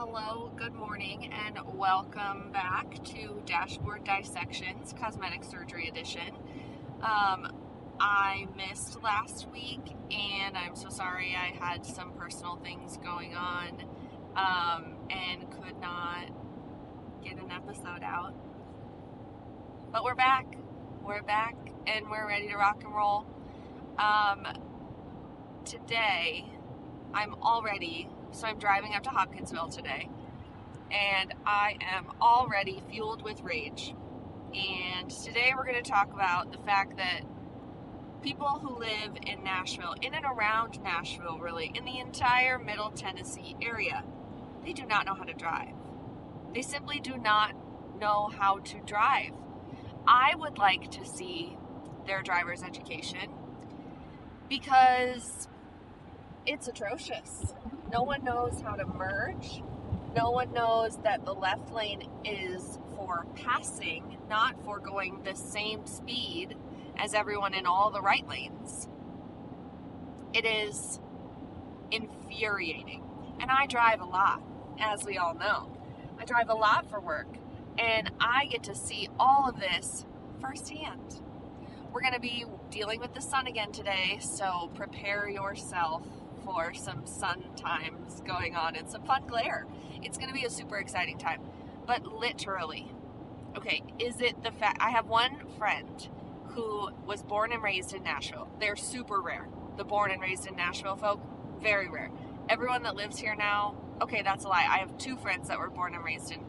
Hello, good morning, and welcome back to Dashboard Dissections, Cosmetic Surgery Edition. I missed last week, and I'm so sorry. I had some personal things going on, and could not get an episode out. But we're back. We're back, and we're ready to rock and roll. Today, I'm driving up to Hopkinsville today, and I am already fueled with rage. And today we're going to talk about the fact that people who live in Nashville, in and around Nashville really, in the entire Middle Tennessee area, they do not know how to drive. They simply do not know how to drive. I would like to see their driver's education because it's atrocious. No one knows how to merge. No one knows that the left lane is for passing, not for going the same speed as everyone in all the right lanes. It is infuriating. And I drive a lot, as we all know. I drive a lot for work, and I get to see all of this firsthand. We're going to be dealing with the sun again today, so prepare yourself for some sun times going on and some fun glare. It's going to be a super exciting time. But literally, okay, is it the fact, I have one friend who was born and raised in Nashville. They're super rare. The born and raised in Nashville folk, very rare. Everyone that lives here now, okay, that's a lie. I have two friends that were born and raised in,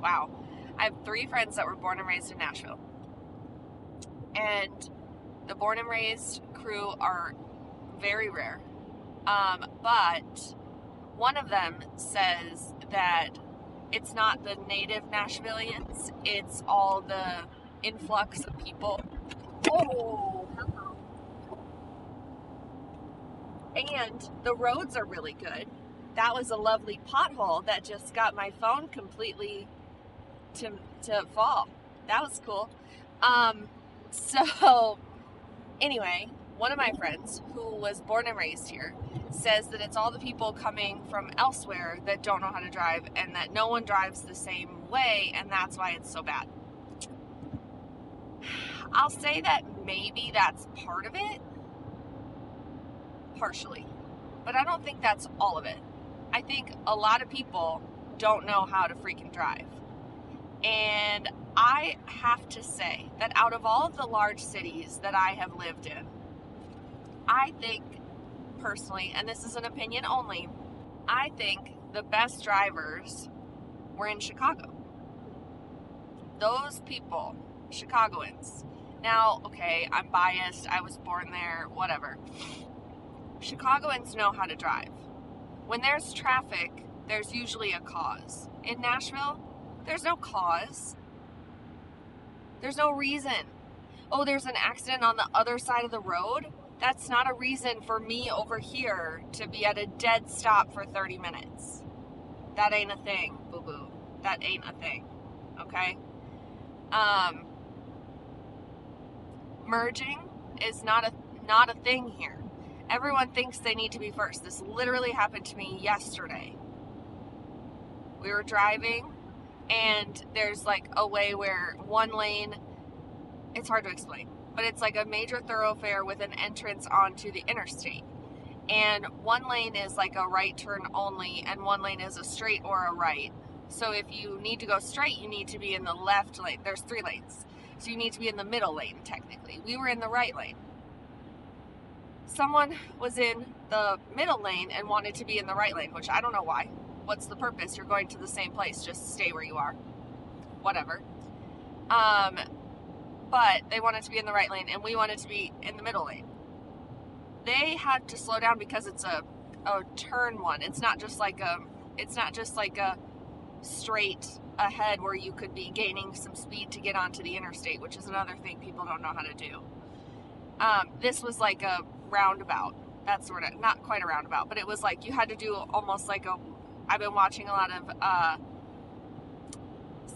I have three friends that were born and raised in Nashville. And the born and raised crew are very rare. But one of them says that it's not the native Nashvillians, it's all the influx of people. Oh, hello. And the roads are really good. That was a lovely pothole that just got my phone completely to fall. That was cool. So anyway, one of my friends who was born and raised here says that it's all the people coming from elsewhere that don't know how to drive and that no one drives the same way, and that's why it's so bad. I'll say that maybe that's part of it, partially, but I don't think that's all of it. I think a lot of people don't know how to freaking drive. And I have to say that out of all of the large cities that I have lived in, I think personally, and this is an opinion only, I think the best drivers were in Chicago. Those people, Chicagoans. Now, okay, I'm biased, I was born there, whatever. Chicagoans know how to drive. When there's traffic, there's usually a cause. In Nashville, there's no cause. There's no reason. Oh, there's an accident on the other side of the road? That's not a reason for me over here to be at a dead stop for 30 minutes. That ain't a thing, boo-boo. That ain't a thing, okay? Merging is not a thing here. Everyone thinks they need to be first. This literally happened to me yesterday. We were driving, and there's like a way where one lane, it's hard to explain, but it's like a major thoroughfare with an entrance onto the interstate. And one lane is like a right turn only, and one lane is a straight or a right. So if you need to go straight, you need to be in the left lane. There's 3 lanes. So you need to be in the middle lane, technically. We were in the right lane. Someone was in the middle lane and wanted to be in the right lane, which I don't know why. What's the purpose? You're going to the same place. Just stay where you are. Whatever. But they wanted to be in the right lane, and we wanted to be in the middle lane. They had to slow down because it's a turn one. It's not just like a straight ahead where you could be gaining some speed to get onto the interstate, which is another thing people don't know how to do. This was like a roundabout. That's sort of, not quite a roundabout, but it was like you had to do almost like I've been watching a lot of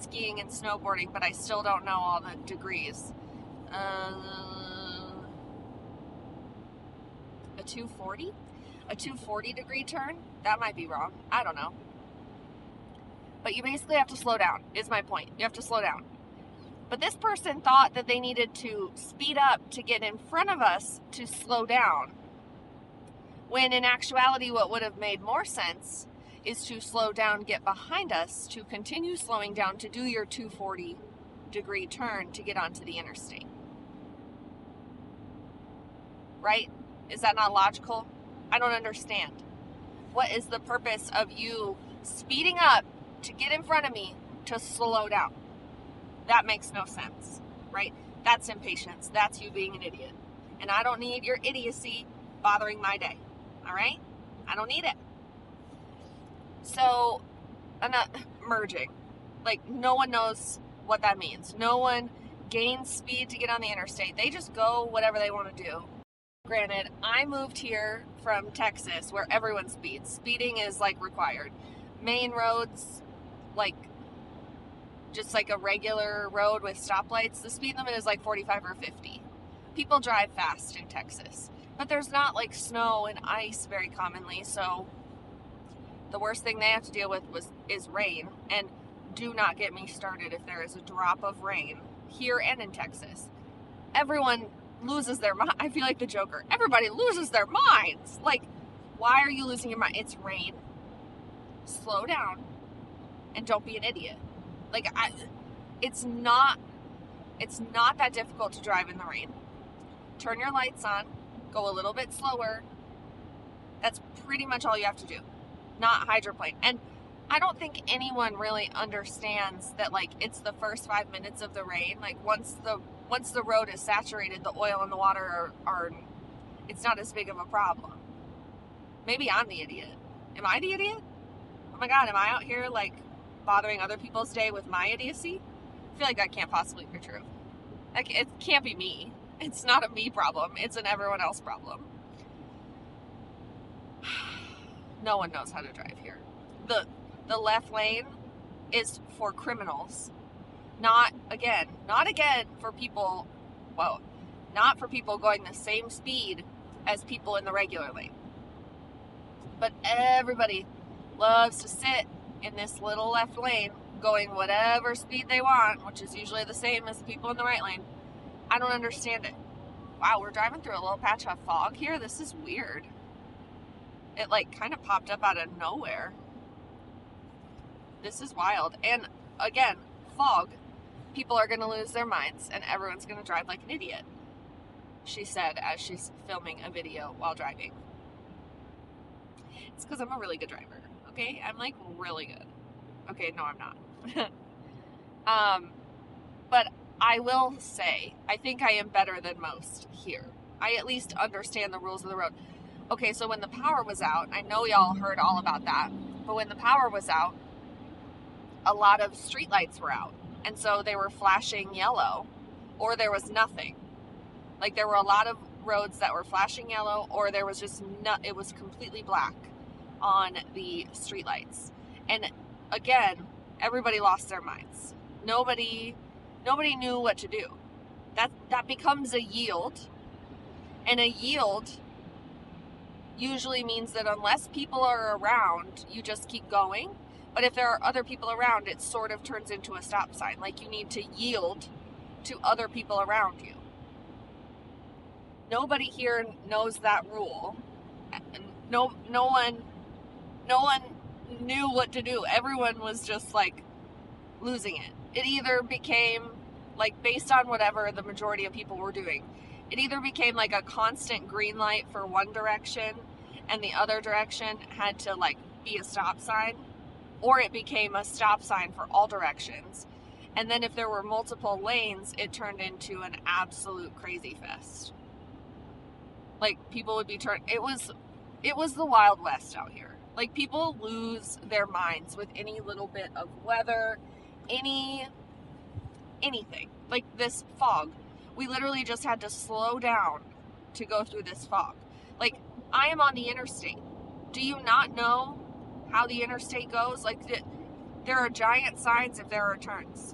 skiing and snowboarding, but I still don't know all the degrees. A 240? A 240 degree turn? That might be wrong. I don't know. But you basically have to slow down, is my point. You have to slow down. But this person thought that they needed to speed up to get in front of us to slow down. When in actuality, what would have made more sense is to slow down, get behind us, to continue slowing down, to do your 240-degree turn to get onto the interstate. Right? Is that not logical? I don't understand. What is the purpose of you speeding up to get in front of me to slow down? That makes no sense, right? That's impatience. That's you being an idiot. And I don't need your idiocy bothering my day, all right? I don't need it. So, merging. Like, no one knows what that means. No one gains speed to get on the interstate. They just go whatever they want to do. Granted, I moved here from Texas where everyone speeds. Speeding is like required. Main roads, like just like a regular road with stoplights, the speed limit is like 45 or 50. People drive fast in Texas, but there's not like snow and ice very commonly, so the worst thing they have to deal with is rain. And do not get me started if there is a drop of rain here and in Texas. Everyone loses their mind. I feel like the Joker. Everybody loses their minds. Like, why are you losing your mind? It's rain. Slow down and don't be an idiot. Like, it's not that difficult to drive in the rain. Turn your lights on, go a little bit slower. That's pretty much all you have to do. Not hydroplane. And I don't think anyone really understands that, like, it's the first 5 minutes of the rain. Like, once the road is saturated, the oil and the water are it's not as big of a problem. Maybe I'm the idiot. Am I the idiot? Oh my God, am I out here, like, bothering other people's day with my idiocy? I feel like that can't possibly be true. Like, it can't be me. It's not a me problem. It's an everyone else problem. No one knows how to drive here. The left lane is for criminals. Not again for people, well, not for people going the same speed as people in the regular lane. But everybody loves to sit in this little left lane going whatever speed they want, which is usually the same as the people in the right lane. I don't understand it. Wow, we're driving through a little patch of fog here. This is weird. It like kind of popped up out of nowhere. This is wild. And again, fog. People are going to lose their minds and everyone's going to drive like an idiot, she said as she's filming a video while driving. It's because I'm a really good driver, okay? I'm like really good. Okay, no, I'm not. But I will say, I think I am better than most here. I at least understand the rules of the road. Okay, so when the power was out, I know y'all heard all about that, but when the power was out, a lot of streetlights were out. And so they were flashing yellow, or there was nothing. Like, there were a lot of roads that were flashing yellow, or there was just it was completely black on the streetlights. And again, everybody lost their minds. Nobody knew what to do. That becomes a yield. And a yield usually means that unless people are around, you just keep going. But if there are other people around, it sort of turns into a stop sign. Like, you need to yield to other people around you. Nobody here knows that rule. No one knew what to do. Everyone was just like losing it. It either became like, based on whatever the majority of people were doing, it either became like a constant green light for one direction and the other direction had to like be a stop sign, or it became a stop sign for all directions. And then if there were multiple lanes, it turned into an absolute crazy fest. Like, people would be it was the Wild West out here. Like, people lose their minds with any little bit of weather, anything. Like this fog. We literally just had to slow down to go through this fog. Like, I am on the interstate. Do you not know how the interstate goes? Like, there are giant signs if there are turns.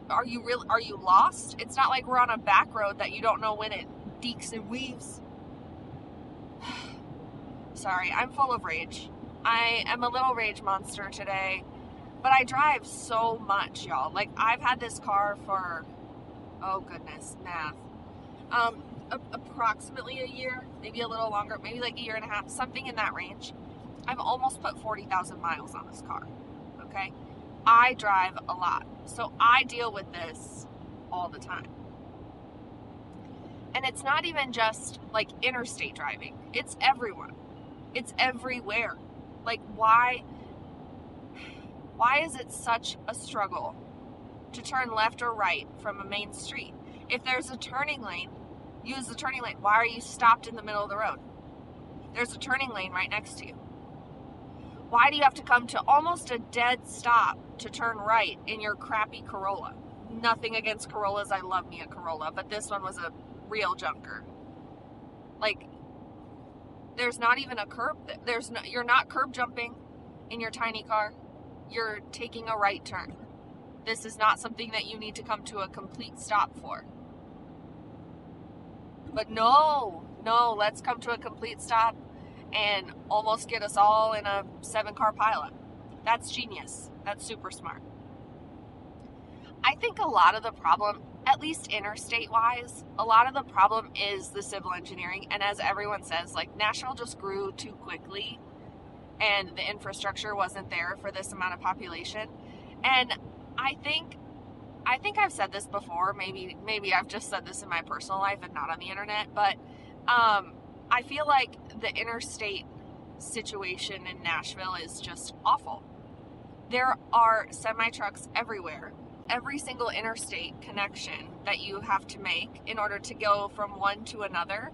Are you lost? It's not like we're on a back road that you don't know when it deeks and weaves. Sorry, I'm full of rage. I am a little rage monster today. But I drive so much, y'all. Like, I've had this car for, oh goodness, math. Approximately a year, maybe a little longer, maybe like a year and a half, something in that range. I've almost put 40,000 miles on this car, okay? I drive a lot, so I deal with this all the time. And it's not even just like interstate driving, it's everyone. It's everywhere. Like, why is it such a struggle to turn left or right from a main street? If there's a turning lane, use the turning lane. Why are you stopped in the middle of the road? There's a turning lane right next to you. Why do you have to come to almost a dead stop to turn right in your crappy Corolla? Nothing against Corollas. I love me a Corolla, but this one was a real junker. Like, there's not even a curb. You're not curb jumping in your tiny car. You're taking a right turn. This is not something that you need to come to a complete stop for. But no, let's come to a complete stop and almost get us all in a 7-car pileup. That's genius. That's super smart. I think a lot of the problem, at least interstate wise, a lot of the problem is the civil engineering. And as everyone says, like, Nashville just grew too quickly and the infrastructure wasn't there for this amount of population. And I think I've said this before, maybe I've just said this in my personal life and not on the internet, but I feel like the interstate situation in Nashville is just awful. There are semi-trucks everywhere. Every single interstate connection that you have to make in order to go from one to another,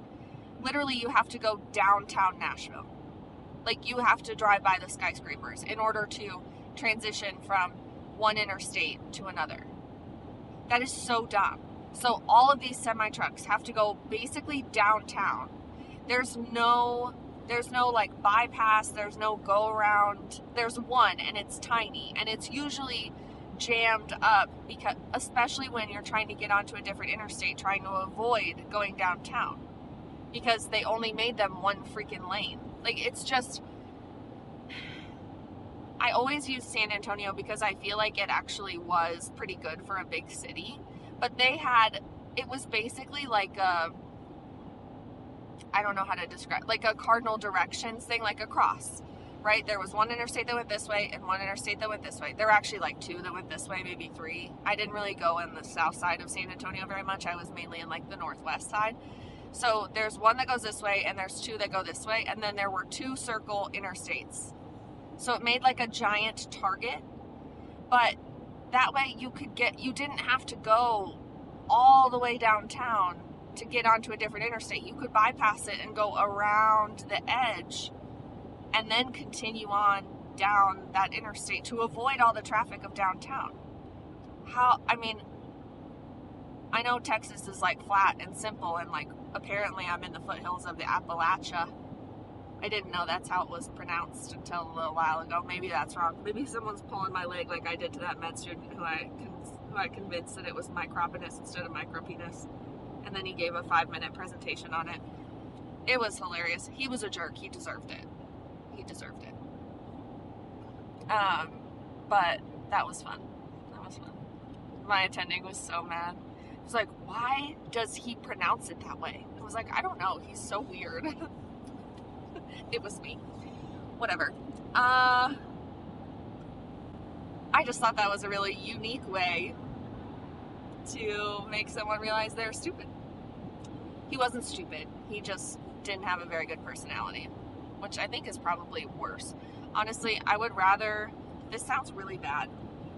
literally you have to go downtown Nashville. Like, you have to drive by the skyscrapers in order to transition from one interstate to another. That is so dumb. So all of these semi-trucks have to go basically downtown. There's no like bypass, there's no go around. There's one, and it's tiny, and it's usually jammed up, because especially when you're trying to get onto a different interstate, trying to avoid going downtown, because they only made them one freaking lane. Like, it's just, I always use San Antonio because I feel like it actually was pretty good for a big city, but it was basically like I don't know how to describe, like a cardinal directions thing, like a cross, right? There was one interstate that went this way and one interstate that went this way. There were actually like 2 that went this way, maybe 3. I didn't really go in the south side of San Antonio very much. I was mainly in like the northwest side. So there's one that goes this way and there's 2 that go this way. And then there were 2 circle interstates. So it made like a giant target, but that way you didn't have to go all the way downtown to get onto a different interstate. You could bypass it and go around the edge and then continue on down that interstate to avoid all the traffic of downtown. I know Texas is like flat and simple, and like apparently I'm in the foothills of the Appalachia. I didn't know that's how it was pronounced until a little while ago. Maybe that's wrong. Maybe someone's pulling my leg like I did to that med student who I convinced that it was micropenis instead of micropenis. And then he gave a 5-minute presentation on it. It was hilarious. He was a jerk. He deserved it. But that was fun. My attending was so mad. He was like, why does he pronounce it that way? I was like, I don't know. He's so weird. It was me. Whatever. I just thought that was a really unique way to make someone realize they're stupid. He wasn't stupid. He just didn't have a very good personality, which I think is probably worse. Honestly, I would rather, this sounds really bad,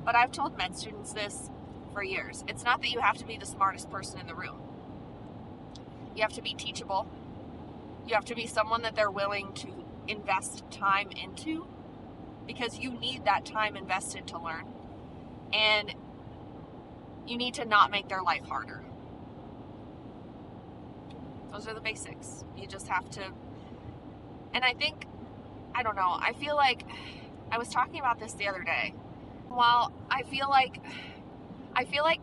but I've told med students this for years. It's not that you have to be the smartest person in the room. You have to be teachable. You have to be someone that they're willing to invest time into, because you need that time invested to learn. And you need to not make their life harder. Those are the basics. You just have to. And I feel like I was talking about this the other day. While I feel like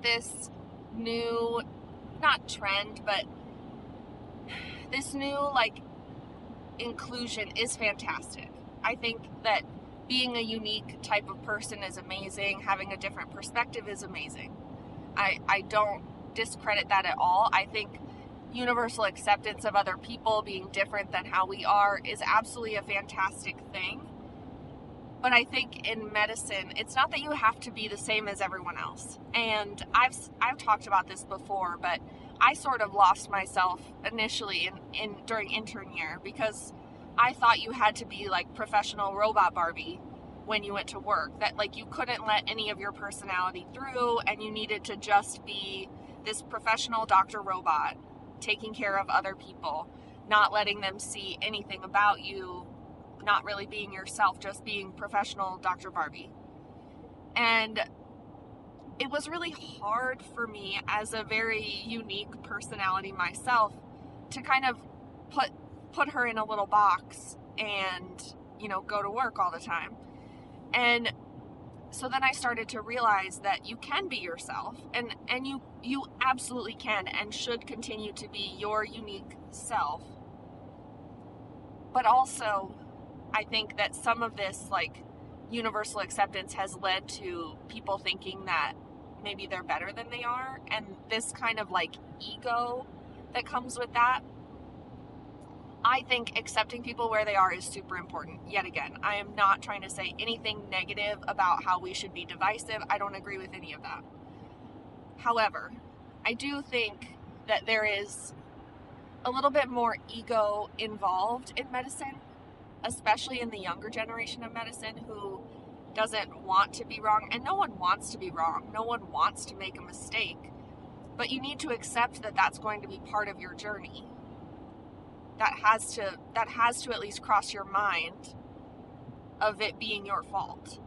this new, not trend, but this new like inclusion is fantastic. I think that being a unique type of person is amazing. Having a different perspective is amazing. I don't discredit that at all. I think universal acceptance of other people being different than how we are is absolutely a fantastic thing. But I think in medicine, it's not that you have to be the same as everyone else. And I've talked about this before, but I sort of lost myself initially during intern year, because I thought you had to be like professional robot Barbie when you went to work, that like you couldn't let any of your personality through, and you needed to just be this professional Dr. Robot taking care of other people, not letting them see anything about you, not really being yourself, just being professional Dr. Barbie. And it was really hard for me as a very unique personality myself to kind of put her in a little box and, go to work all the time. And so then I started to realize that you can be yourself, and you absolutely can and should continue to be your unique self. But also, I think that some of this like universal acceptance has led to people thinking that maybe they're better than they are, and this kind of like ego that comes with that. I think accepting people where they are is super important. Yet again, I am not trying to say anything negative about how we should be divisive. I don't agree with any of that. However, I do think that there is a little bit more ego involved in medicine, especially in the younger generation of medicine, who doesn't want to be wrong. And no one wants to be wrong. No one wants to make a mistake. But you need to accept that that's going to be part of your journey. That has to at least cross your mind of it being your fault.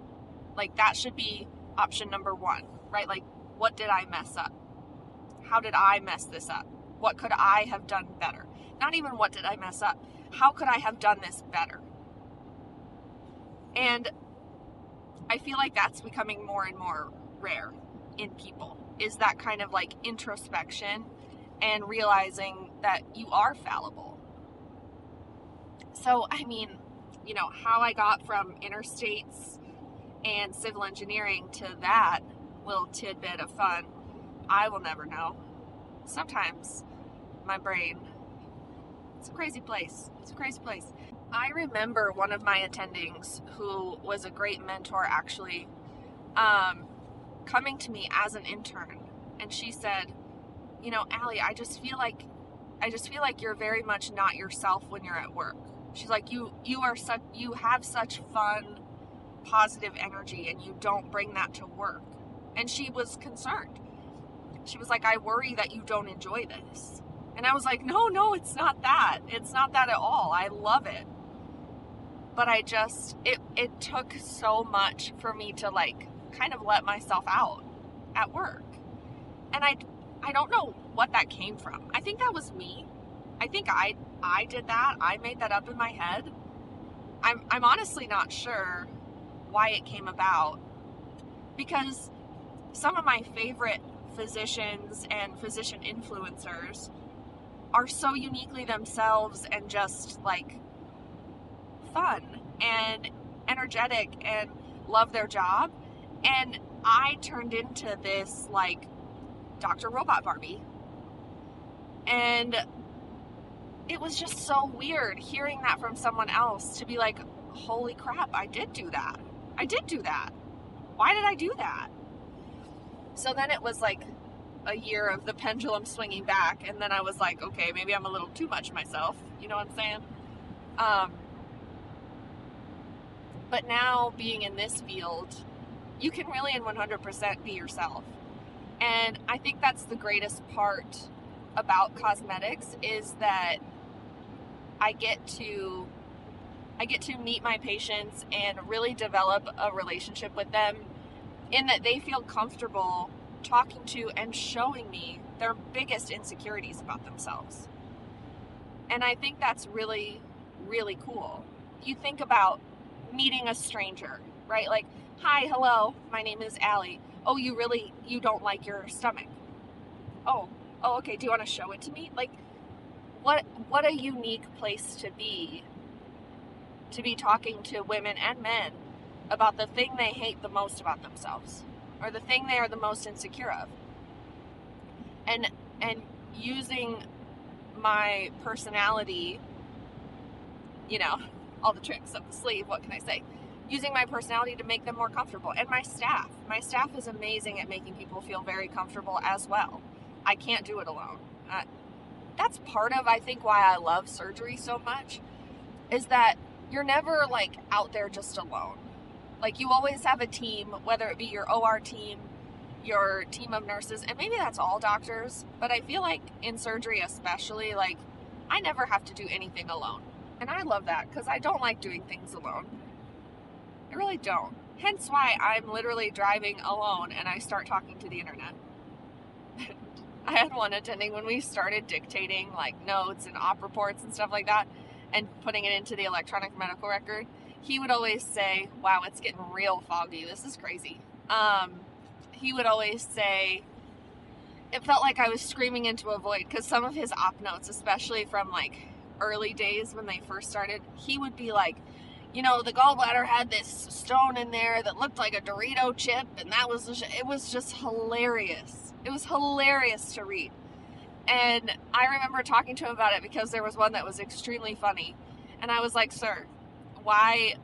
Like, that should be option number one, right? Like, what did I mess up? How did I mess this up? What could I have done better? Not even what did I mess up? How could I have done this better? And I feel like that's becoming more and more rare in people, is that kind of like introspection and realizing that you are fallible. So, I mean, how I got from interstates and civil engineering to that little tidbit of fun, I will never know. Sometimes my brain, it's a crazy place. I remember one of my attendings, who was a great mentor actually, coming to me as an intern, and she said, Allie, I just feel like you're very much not yourself when you're at work. She's like, you have such fun, positive energy, and you don't bring that to work. And she was concerned. She was like, I worry that you don't enjoy this. And I was like, no, it's not that. It's not that at all. I love it. But it took so much for me to like kind of let myself out at work. And I don't know what that came from. I think that was me. I think I did that. I made that up in my head. I'm honestly not sure why it came about, because some of my favorite physicians and physician influencers are so uniquely themselves and just like fun and energetic and love their job. And I turned into this like Dr. Robot Barbie. And it was just so weird hearing that from someone else, to be like, holy crap, I did do that. Why did I do that? So then it was like a year of the pendulum swinging back, and then I was like, okay, maybe I'm a little too much myself. You know what I'm saying? But now, being in this field, you can really and 100% be yourself. And I think that's the greatest part about cosmetics, is that I get to meet my patients and really develop a relationship with them, in that they feel comfortable talking to and showing me their biggest insecurities about themselves. And I think that's really, really cool. You think about meeting a stranger, right? Like, hi, hello, my name is Allie. Oh, you don't like your stomach. Oh, okay, do you want to show it to me? Like, what a unique place to be talking to women and men about the thing they hate the most about themselves, or the thing they are the most insecure of. And using my personality, you know, all the tricks up the sleeve, what can I say? Using my personality to make them more comfortable. And my staff. My staff is amazing at making people feel very comfortable as well. I can't do it alone. That's part of, I think, why I love surgery so much, is that you're never like out there just alone. Like, you always have a team, whether it be your OR team, your team of nurses, and maybe that's all doctors, but I feel like in surgery especially, like, I never have to do anything alone. And I love that, because I don't like doing things alone. I really don't. Hence why I'm literally driving alone and I start talking to the internet. I had one attending when we started dictating like notes and op reports and stuff like that and putting it into the electronic medical record. He would always say, wow, it's getting real foggy. This is crazy. He would always say, it felt like I was screaming into a void, because some of his op notes, especially from like early days when they first started, he would be like, you know, the gallbladder had this stone in there that looked like a Dorito chip, and that was, it was just hilarious. It was hilarious to read. And I remember talking to him about it because there was one that was extremely funny. And I was like, sir, why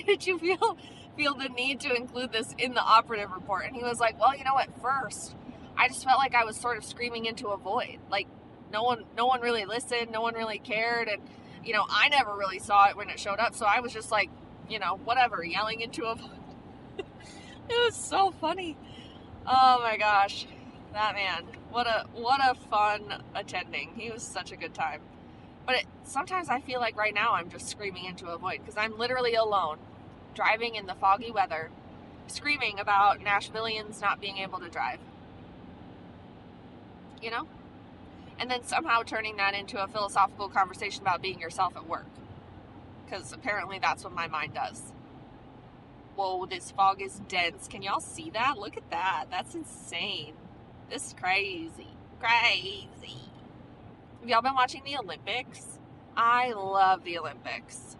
did you feel the need to include this in the operative report? And he was like, well, you know, at first I just felt like I was sort of screaming into a void. Like, no one really listened, no one really cared, and you know, I never really saw it when it showed up, so I was just like, you know, whatever, yelling into a void. It was so funny. Oh my gosh, that man, what a fun attending. He was such a good time. But sometimes I feel like right now I'm just screaming into a void, because I'm literally alone, driving in the foggy weather, screaming about Nashvillians not being able to drive. You know? And then somehow turning that into a philosophical conversation about being yourself at work. Because apparently that's what my mind does. Whoa, this fog is dense. Can y'all see that? Look at that. That's insane. This is crazy. Crazy. Have y'all been watching the Olympics? I love the Olympics.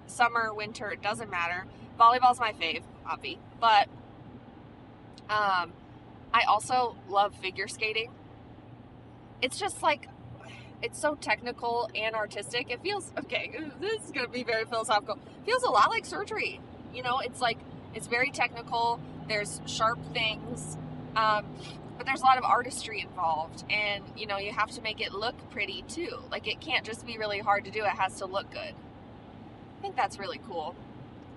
Summer, winter, it doesn't matter. Volleyball's my fave, obvi. But I also love figure skating. It's just like, it's so technical and artistic. It feels, okay, this is going to be very philosophical. It feels a lot like surgery. You know, it's like, it's very technical. There's sharp things, but there's a lot of artistry involved. And, you know, you have to make it look pretty too. Like, it can't just be really hard to do. It has to look good. I think that's really cool.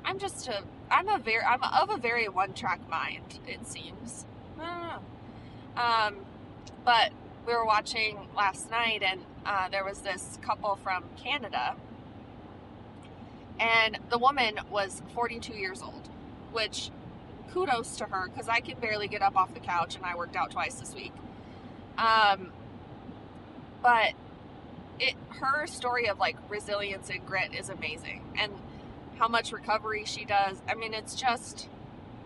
I'm of a very one-track mind, it seems. I don't know. But we were watching last night, and there was this couple from Canada, and the woman was 42 years old, which, kudos to her, because I can barely get up off the couch, and I worked out twice this week. But her story of like resilience and grit is amazing, and how much recovery she does. I mean, it's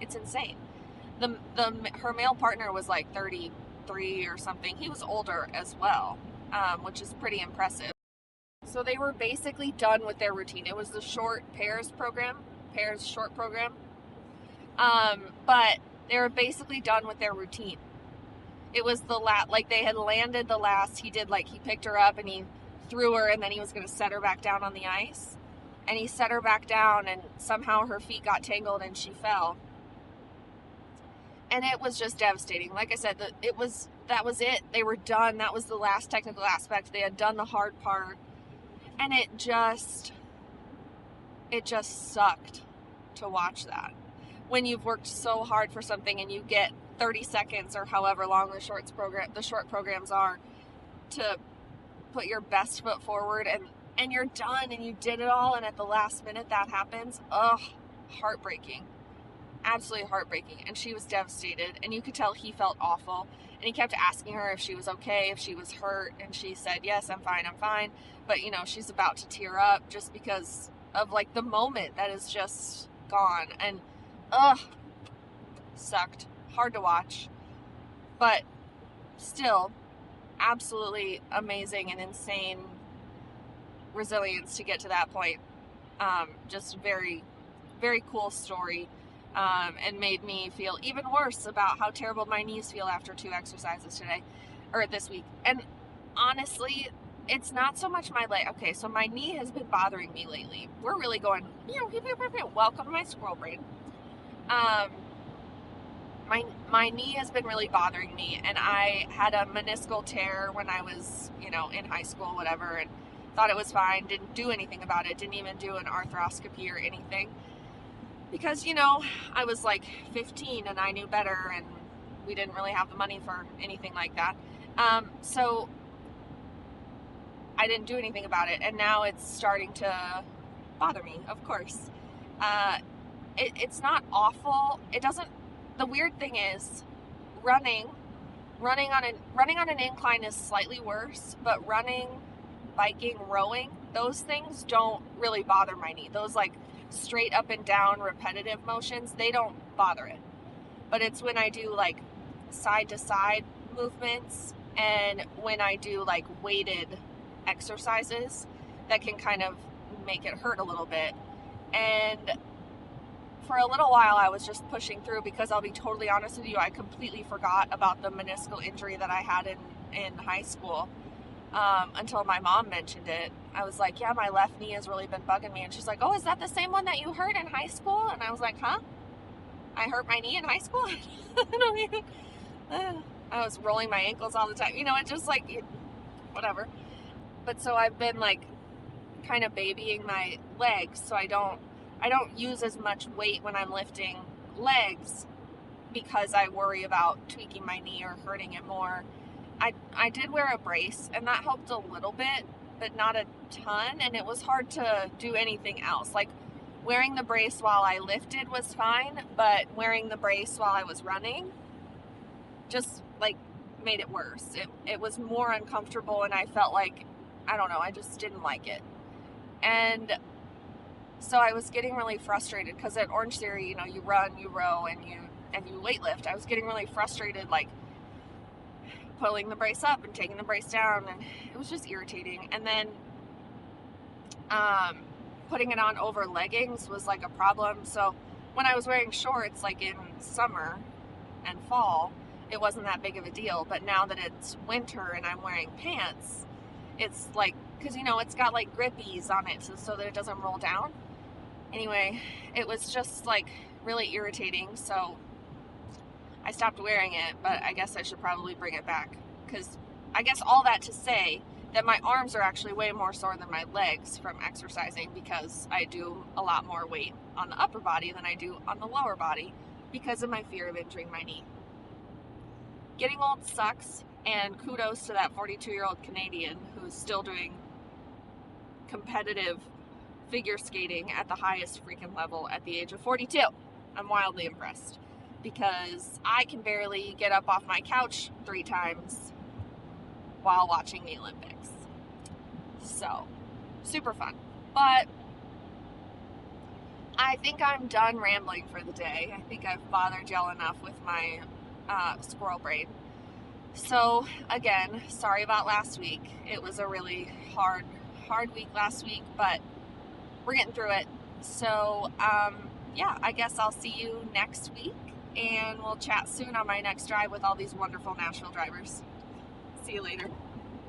insane. Her male partner was like 33 or something. He was older as well, which is pretty impressive. So they were basically done with their routine. It was the PAIRS short program. But they were basically done with their routine. It was like they had landed the last, he picked her up and he threw her, and then he was going to set her back down on the ice. And he set her back down, and somehow her feet got tangled and she fell. And it was just devastating. Like I said, that was it. They were done. That was the last technical aspect. They had done the hard part. And it just sucked to watch that. When you've worked so hard for something and you get 30 seconds or however long the short programs are to put your best foot forward, and you're done and you did it all, and at the last minute that happens. Ugh, heartbreaking. Absolutely heartbreaking. And she was devastated, and you could tell he felt awful, and he kept asking her if she was okay, if she was hurt, and she said, yes, I'm fine. But, you know, she's about to tear up just because of like the moment that is just gone. And sucked. Hard to watch, but still absolutely amazing and insane resilience to get to that point. Just very, very cool story, and made me feel even worse about how terrible my knees feel after 2 exercises today, or this week. And honestly, it's not so much my leg. Okay, so my knee has been bothering me lately. We're really going, welcome to my squirrel brain. My knee has been really bothering me, and I had a meniscal tear when I was, in high school, whatever, and thought it was fine, didn't do anything about it, didn't even do an arthroscopy or anything, because, I was like 15 and I knew better, and we didn't really have the money for anything like that. So I didn't do anything about it, and now it's starting to bother me, of course. It's not awful. It doesn't. The weird thing is, running on an incline is slightly worse, but running, biking, rowing, those things don't really bother my knee. Those like straight up and down repetitive motions, they don't bother it. But it's when I do like side to side movements and when I do like weighted exercises that can kind of make it hurt a little bit. And for a little while I was just pushing through, because I'll be totally honest with you, I completely forgot about the meniscal injury that I had in high school, until my mom mentioned it. I was like, yeah, my left knee has really been bugging me. And she's like, oh, is that the same one that you hurt in high school? And I was like, huh? I hurt my knee in high school? I don't even, I was rolling my ankles all the time. It's just like, whatever. But so I've been like kind of babying my legs, so I don't use as much weight when I'm lifting legs, because I worry about tweaking my knee or hurting it more. I did wear a brace, and that helped a little bit, but not a ton, and it was hard to do anything else. Like, wearing the brace while I lifted was fine, but wearing the brace while I was running just like made it worse. It was more uncomfortable, and I felt like, I don't know, I just didn't like it. And so I was getting really frustrated, because at Orange Theory, you run, you row, and you weightlift. I was getting really frustrated, like pulling the brace up and taking the brace down, and it was just irritating. And then putting it on over leggings was like a problem. So when I was wearing shorts, like in summer and fall, it wasn't that big of a deal. But now that it's winter and I'm wearing pants, it's like, because it's got like grippies on it so that it doesn't roll down. Anyway, it was just like really irritating, so I stopped wearing it. But I guess I should probably bring it back, because I guess all that to say that my arms are actually way more sore than my legs from exercising, because I do a lot more weight on the upper body than I do on the lower body, because of my fear of injuring my knee. Getting old sucks, and kudos to that 42-year-old Canadian who's still doing competitive figure skating at the highest freaking level at the age of 42. I'm wildly impressed, because I can barely get up off my couch 3 times while watching the Olympics. So, super fun. But I think I'm done rambling for the day. I think I've bothered y'all enough with my squirrel brain. So, again, sorry about last week. It was a really hard week last week, but we're getting through it. So, yeah, I guess I'll see you next week, and we'll chat soon on my next drive with all these wonderful Nashville drivers. See you later.